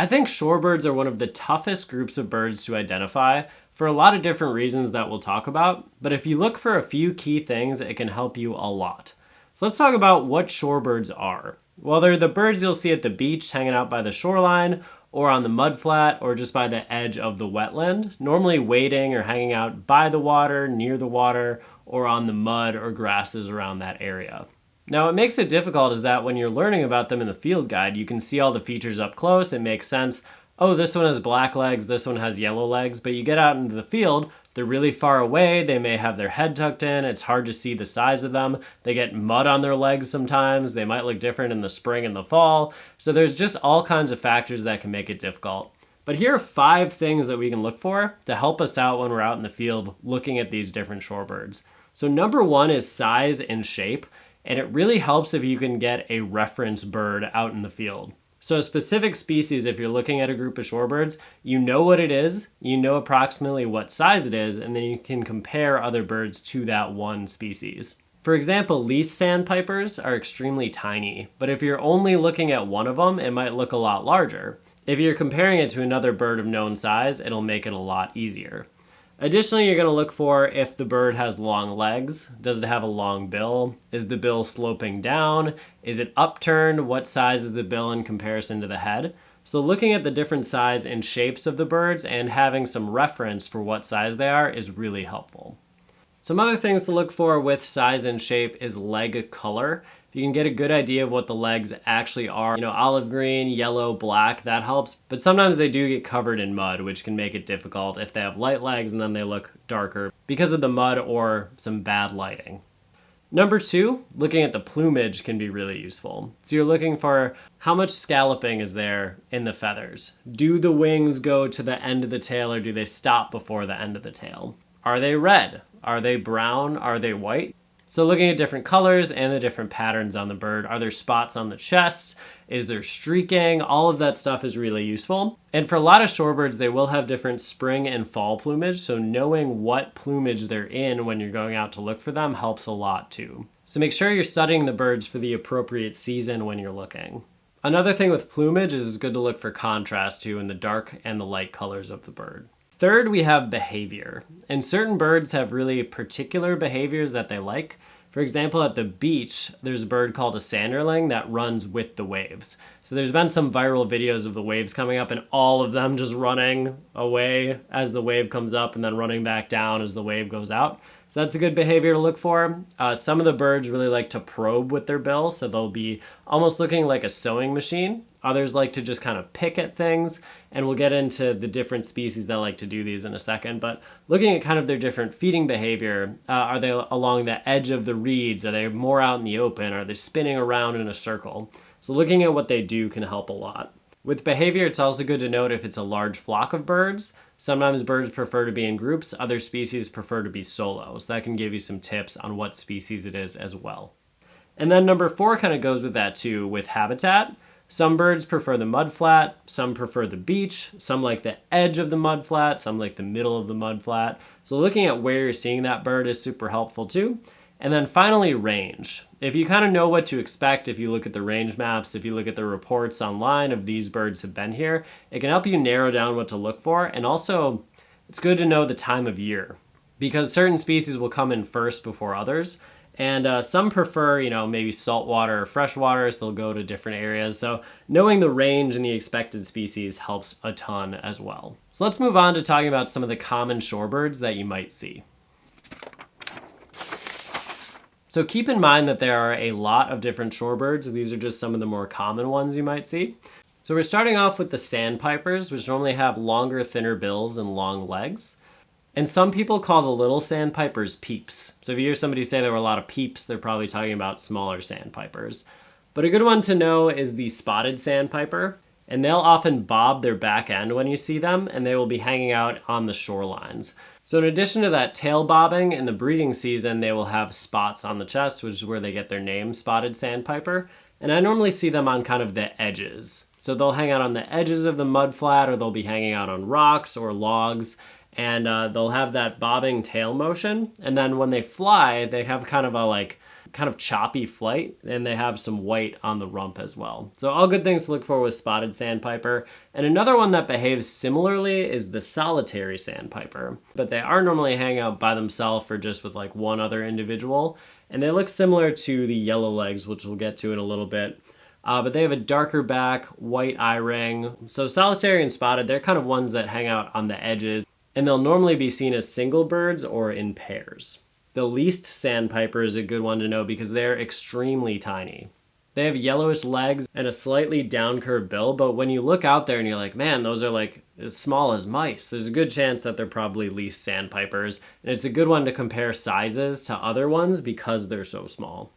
I think shorebirds are one of the toughest groups of birds to identify for a lot of different reasons that we'll talk about, but if you look for a few key things, it can help you a lot. So let's talk about what shorebirds are. Well, they're the birds you'll see at the beach hanging out by the shoreline, or on the mudflat, or just by the edge of the wetland, normally wading or hanging out by the water, near the water, or on the mud or grasses around that area. Now, what makes it difficult is that when you're learning about them in the field guide, you can see all the features up close. It makes sense. Oh, this one has black legs, this one has yellow legs, but you get out into the field, they're really far away, they may have their head tucked in, it's hard to see the size of them, they get mud on their legs sometimes, they might look different in the spring and the fall, so there's just all kinds of factors that can make it difficult. But here are 5 things that we can look for to help us out when we're out in the field looking at these different shorebirds. So number 1 is size and shape, and it really helps if you can get a reference bird out in the field. So a specific species, if you're looking at a group of shorebirds, you know what it is, you know approximately what size it is, and then you can compare other birds to that one species. For example, least sandpipers are extremely tiny, but if you're only looking at one of them, it might look a lot larger. If you're comparing it to another bird of known size, it'll make it a lot easier. Additionally, you're going to look for if the bird has long legs. Does it have a long bill? Is the bill sloping down? Is it upturned? What size is the bill in comparison to the head? So looking at the different size and shapes of the birds and having some reference for what size they are is really helpful. Some other things to look for with size and shape is leg color. If you can get a good idea of what the legs actually are, olive green, yellow, black, that helps. But sometimes they do get covered in mud, which can make it difficult if they have light legs and then they look darker because of the mud or some bad lighting. Number 2, looking at the plumage can be really useful. So you're looking for how much scalloping is there in the feathers. Do the wings go to the end of the tail or do they stop before the end of the tail? Are they red? Are they brown? Are they white? So looking at different colors and the different patterns on the bird, are there spots on the chest? Is there streaking? All of that stuff is really useful. And for a lot of shorebirds, they will have different spring and fall plumage, so knowing what plumage they're in when you're going out to look for them helps a lot too. So make sure you're studying the birds for the appropriate season when you're looking. Another thing with plumage is it's good to look for contrast too in the dark and the light colors of the bird. Third, we have behavior. And certain birds have really particular behaviors that they like. For example, at the beach, there's a bird called a sanderling that runs with the waves. So there's been some viral videos of the waves coming up and all of them just running away as the wave comes up and then running back down as the wave goes out. So that's a good behavior to look for. Some of the birds really like to probe with their bill, so they'll be almost looking like a sewing machine. Others like to just kind of pick at things, and we'll get into the different species that like to do these in a second. But looking at kind of their different feeding behavior, are they along the edge of the reeds? Are they more out in the open? Are they spinning around in a circle? So looking at what they do can help a lot. With behavior, it's also good to note if it's a large flock of birds. Sometimes birds prefer to be in groups, other species prefer to be solo. So that can give you some tips on what species it is as well. And then number 4 kind of goes with that too, with habitat. Some birds prefer the mudflat, some prefer the beach, some like the edge of the mudflat, some like the middle of the mudflat. So looking at where you're seeing that bird is super helpful too. And then finally, range. If you kind of know what to expect, if you look at the range maps, if you look at the reports online of these birds have been here, it can help you narrow down what to look for. And also, it's good to know the time of year because certain species will come in first before others. And some prefer, maybe saltwater or freshwater, so they'll go to different areas. So knowing the range and the expected species helps a ton as well. So let's move on to talking about some of the common shorebirds that you might see. So keep in mind that there are a lot of different shorebirds. These are just some of the more common ones you might see. So we're starting off with the sandpipers, which normally have longer, thinner bills and long legs. And some people call the little sandpipers peeps. So if you hear somebody say there were a lot of peeps, they're probably talking about smaller sandpipers. But a good one to know is the spotted sandpiper. And they'll often bob their back end when you see them, and they will be hanging out on the shorelines. So in addition to that tail bobbing, in the breeding season, they will have spots on the chest, which is where they get their name, spotted sandpiper. And I normally see them on kind of the edges. So they'll hang out on the edges of the mudflat, or they'll be hanging out on rocks or logs, and they'll have that bobbing tail motion. And then when they fly, they have kind of a kind of choppy flight, and they have some white on the rump as well. So all good things to look for with spotted sandpiper. And another one that behaves similarly is the solitary sandpiper, but they are normally hang out by themselves or just with like one other individual. And they look similar to the yellow legs, which we'll get to in a little bit. But they have a darker back, white eye ring. So solitary and spotted, they're kind of ones that hang out on the edges, and they'll normally be seen as single birds or in pairs. The least sandpiper is a good one to know because they're extremely tiny. They have yellowish legs and a slightly downcurved bill, but when you look out there and you're like, man, those are like as small as mice, there's a good chance that they're probably least sandpipers, and it's a good one to compare sizes to other ones because they're so small.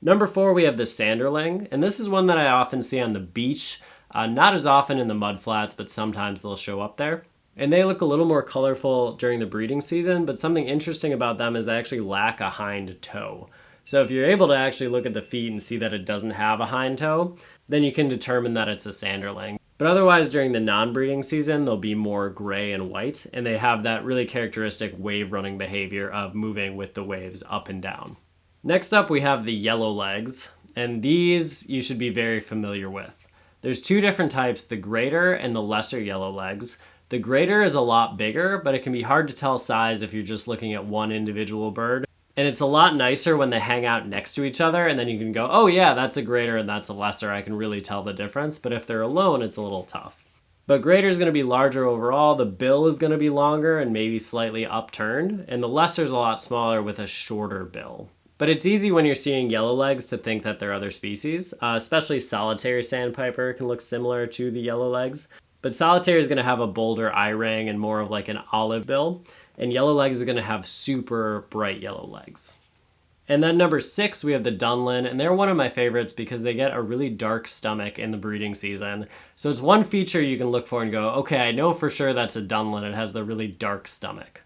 Number 4, we have the sanderling, and this is one that I often see on the beach, not as often in the mudflats, but sometimes they'll show up there. And they look a little more colorful during the breeding season, but something interesting about them is they actually lack a hind toe. So if you're able to actually look at the feet and see that it doesn't have a hind toe, then you can determine that it's a sanderling. But otherwise, during the non-breeding season, they'll be more gray and white, and they have that really characteristic wave running behavior of moving with the waves up and down. Next up, we have the yellow legs, and these you should be very familiar with. There's 2 different types, the greater and the lesser yellow legs. The greater is a lot bigger, but it can be hard to tell size if you're just looking at one individual bird. And it's a lot nicer when they hang out next to each other, and then you can go, oh yeah, that's a greater and that's a lesser. I can really tell the difference, but if they're alone, it's a little tough. But greater is going to be larger overall, the bill is going to be longer and maybe slightly upturned, and the lesser is a lot smaller with a shorter bill. But it's easy when you're seeing yellow legs to think that they're other species, especially solitary sandpiper can look similar to the yellow legs. But solitary is going to have a bolder eye ring and more of like an olive bill, and yellow legs is going to have super bright yellow legs. And then number 6, we have the dunlin, and they're one of my favorites because they get a really dark stomach in the breeding season. So it's one feature you can look for and go, okay, I know for sure that's a dunlin. It has the really dark stomach.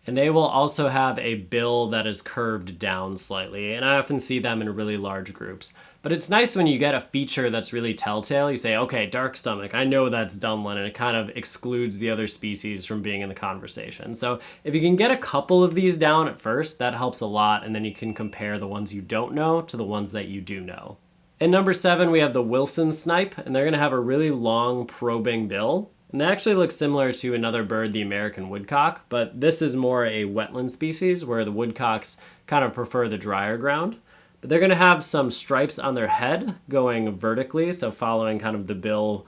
And they will also have a bill that is curved down slightly, and I often see them in really large groups. But it's nice when you get a feature that's really telltale. You say, okay, dark stomach, I know that's dunlin, and it kind of excludes the other species from being in the conversation. So if you can get a couple of these down at first, that helps a lot, and then you can compare the ones you don't know to the ones that you do know. And number 7, we have the Wilson snipe, and they're going to have a really long probing bill. And they actually look similar to another bird, the American woodcock, but this is more a wetland species where the woodcocks kind of prefer the drier ground. But they're going to have some stripes on their head going vertically, so following kind of the bill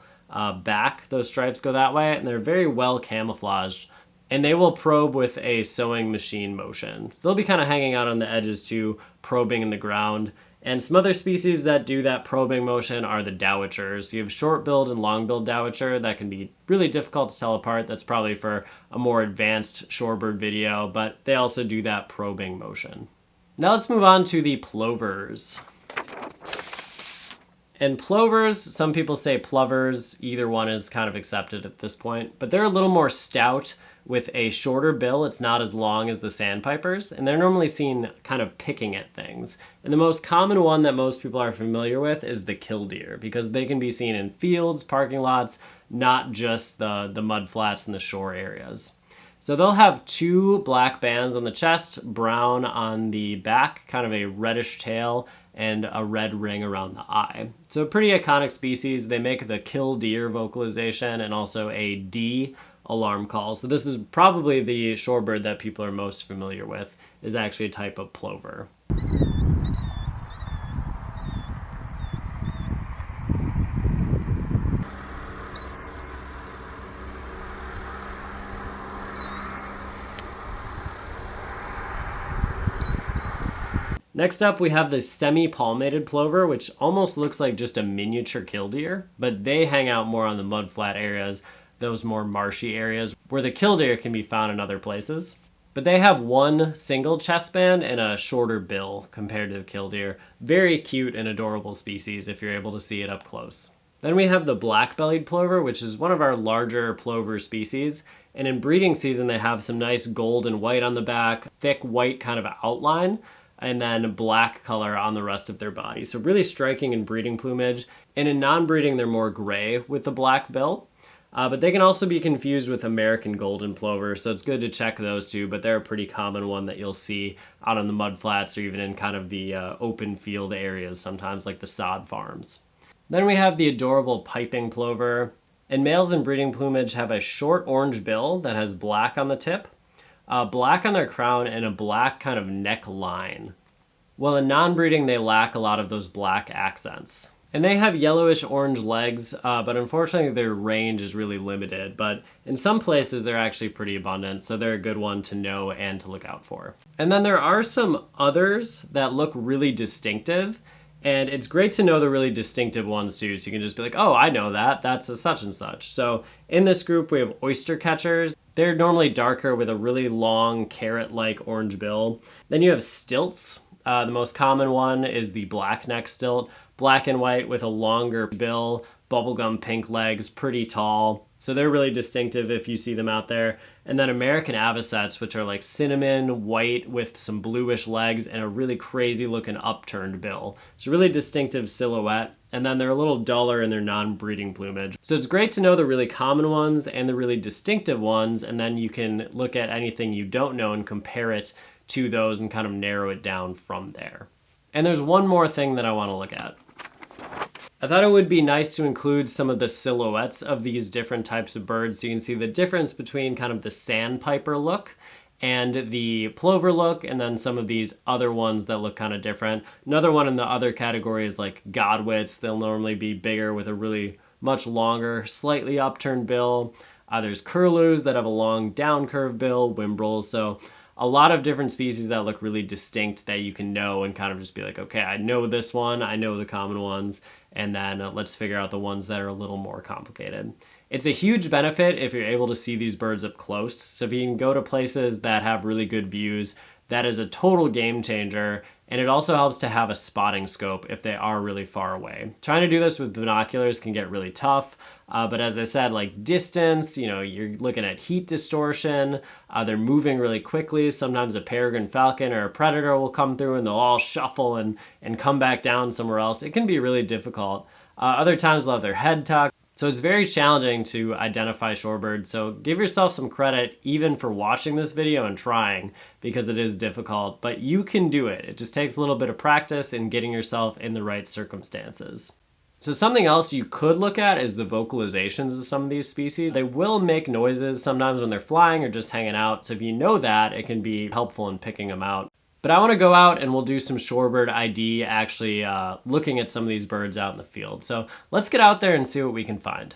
back, those stripes go that way, and they're very well camouflaged. And they will probe with a sewing machine motion. So they'll be kind of hanging out on the edges too, probing in the ground. And some other species that do that probing motion are the dowitchers. You have short-billed and long-billed dowitcher that can be really difficult to tell apart. That's probably for a more advanced shorebird video, but they also do that probing motion. Now let's move on to the plovers. And plovers, some people say plovers, either one is kind of accepted at this point, but they're a little more stout with a shorter bill. It's not as long as the sandpipers, and they're normally seen kind of picking at things. And the most common one that most people are familiar with is the killdeer, because they can be seen in fields, parking lots, not just the mud flats and the shore areas. So they'll have 2 black bands on the chest, brown on the back, kind of a reddish tail, and a red ring around the eye. So a pretty iconic species. They make the kill deer vocalization and also a D alarm call. So this is probably the shorebird that people are most familiar with, is actually a type of plover. Next up, we have the semi-palmated plover, which almost looks like just a miniature killdeer, but they hang out more on the mudflat areas, those more marshy areas where the killdeer can be found in other places. But they have 1 single chest band and a shorter bill compared to the killdeer. Very cute and adorable species if you're able to see it up close. Then we have the black-bellied plover, which is one of our larger plover species. And in breeding season, they have some nice gold and white on the back, thick white kind of outline, and then black color on the rest of their body. So really striking in breeding plumage. And in non-breeding, they're more gray with the black bill. But they can also be confused with American golden plover, so it's good to check those two, but they're a pretty common one that you'll see out on the mudflats or even in kind of the open field areas, sometimes like the sod farms. Then we have the adorable piping plover. And males in breeding plumage have a short orange bill that has black on the tip, black on their crown, and a black kind of neckline. While in non-breeding, they lack a lot of those black accents. And they have yellowish orange legs, but unfortunately their range is really limited. But in some places they're actually pretty abundant, so they're a good one to know and to look out for. And then there are some others that look really distinctive, and it's great to know the really distinctive ones too, so you can just be like, oh, I know that, that's a such and such. So in this group we have oyster catchers. They're normally darker with a really long carrot-like orange bill. Then you have stilts. The most common one is the black neck stilt, black and white with a longer bill, bubblegum pink legs, pretty tall. So they're really distinctive if you see them out there. And then American avocets, which are like cinnamon white with some bluish legs and a really crazy looking upturned bill. It's a really distinctive silhouette. And then they're a little duller in their non-breeding plumage. So it's great to know the really common ones and the really distinctive ones, and then you can look at anything you don't know and compare it to those and kind of narrow it down from there. And there's one more thing that I want to look at. I thought it would be nice to include some of the silhouettes of these different types of birds so you can see the difference between kind of the sandpiper look and the plover look, and then some of these other ones that look kind of different. Another one in the other category is like godwits. They'll normally be bigger with a really much longer, slightly upturned bill. There's curlews that have a long down curved bill, wimbrels. So a lot of different species that look really distinct that you can know and kind of just be like, okay, I know this one, I know the common ones, and then let's figure out the ones that are a little more complicated. It's a huge benefit if you're able to see these birds up close. So if you can go to places that have really good views, that is a total game changer. And it also helps to have a spotting scope if they are really far away. Trying to do this with binoculars can get really tough. But as I said, like distance, you know, you're looking at heat distortion. They're moving really quickly. Sometimes a peregrine falcon or a predator will come through and they'll all shuffle and come back down somewhere else. It can be really difficult. Other times they'll have their head tucked. So it's very challenging to identify shorebirds, so give yourself some credit even for watching this video and trying, because it is difficult, but you can do it. It just takes a little bit of practice and getting yourself in the right circumstances. So something else you could look at is the vocalizations of some of these species. They will make noises sometimes when they're flying or just hanging out, so if you know that, it can be helpful in picking them out. But I want to go out and we'll do some shorebird ID, actually looking at some of these birds out in the field. So let's get out there and see what we can find.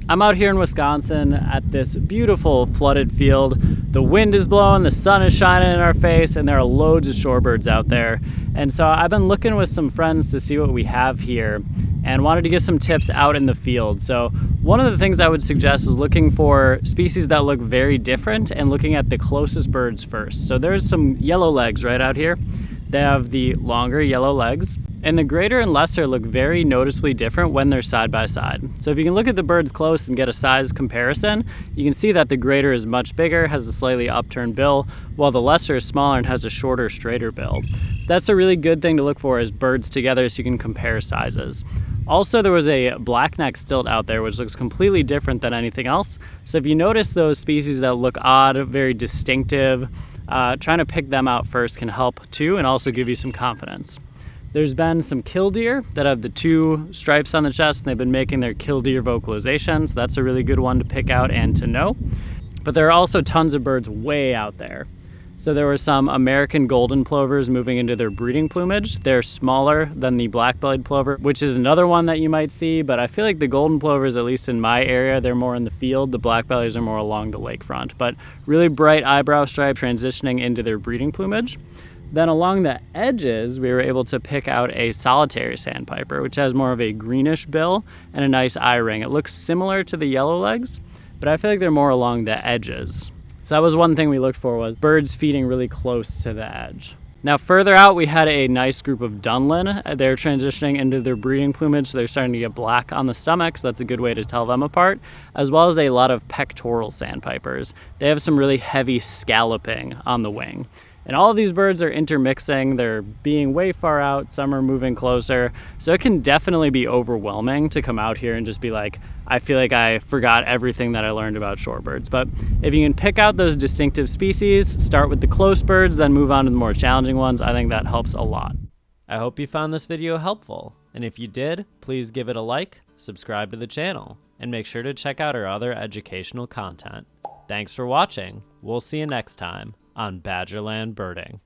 I'm out here in Wisconsin at this beautiful flooded field. The wind is blowing, the sun is shining in our face, and there are loads of shorebirds out there. And so I've been looking with some friends to see what we have here and wanted to get some tips out in the field. So one of the things I would suggest is looking for species that look very different and looking at the closest birds first. So there's some yellow legs right out here. They have the longer yellow legs, and the greater and lesser look very noticeably different when they're side by side. So if you can look at the birds close and get a size comparison, you can see that the greater is much bigger, has a slightly upturned bill, while the lesser is smaller and has a shorter, straighter bill. So that's a really good thing to look for, is birds together so you can compare sizes. Also, there was a blackneck stilt out there, which looks completely different than anything else. So if you notice those species that look odd, very distinctive, trying to pick them out first can help too, and also give you some confidence. There's been some killdeer that have the two stripes on the chest, and they've been making their killdeer vocalizations. That's a really good one to pick out and to know. But there are also tons of birds way out there. So there were some American golden plovers moving into their breeding plumage. They're smaller than the black-bellied plover, which is another one that you might see, but I feel like the golden plovers, at least in my area, they're more in the field. The black-bellies are more along the lakefront, but really bright eyebrow stripe transitioning into their breeding plumage. Then along the edges, we were able to pick out a solitary sandpiper, which has more of a greenish bill and a nice eye ring. It looks similar to the yellow legs, but I feel like they're more along the edges. So that was one thing we looked for, was birds feeding really close to the edge. Now further out, we had a nice group of dunlin. They're transitioning into their breeding plumage, so they're starting to get black on the stomach, so that's a good way to tell them apart, as well as a lot of pectoral sandpipers. They have some really heavy scalloping on the wing. And all of these birds are intermixing. They're being way far out. Some are moving closer. So it can definitely be overwhelming to come out here and just be like, I feel like I forgot everything that I learned about shorebirds. But if you can pick out those distinctive species, start with the close birds, then move on to the more challenging ones, I think that helps a lot. I hope you found this video helpful. And if you did, please give it a like, subscribe to the channel, and make sure to check out our other educational content. Thanks for watching. We'll see you next time on Badgerland Birding.